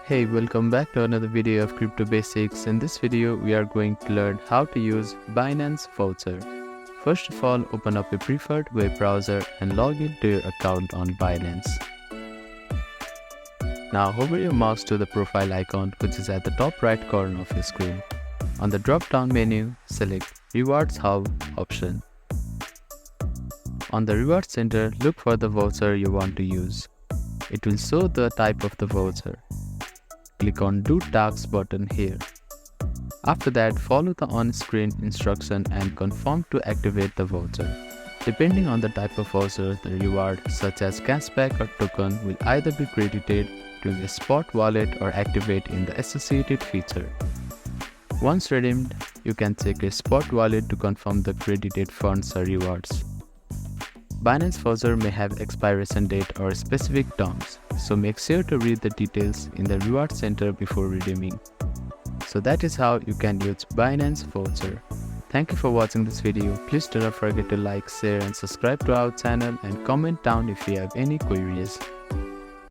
Hey, welcome back to another video of Crypto Basics. In this video, we are going to learn how to use Binance Voucher. First of all, open up your preferred web browser and log in to your account on Binance. Now hover your mouse to the profile icon, which is at the top right corner of your screen. On the drop-down menu, select Rewards Hub option. On the Reward Center, look for the voucher you want to use. It will show the type of the voucher. Click on Do Tasks button here. After that, follow the on-screen instruction and confirm to activate the voucher. Depending on the type of voucher, the reward such as cashback or token will either be credited to a spot wallet or activate in the associated feature. Once redeemed, you can check a spot wallet to confirm the credited funds or rewards. Binance Voucher may have expiration date or specific terms, so make sure to read the details in the Reward Center before redeeming. So that is how you can use Binance Voucher. Thank you for watching this video. Please do not forget to like, share and subscribe to our channel and comment down if you have any queries.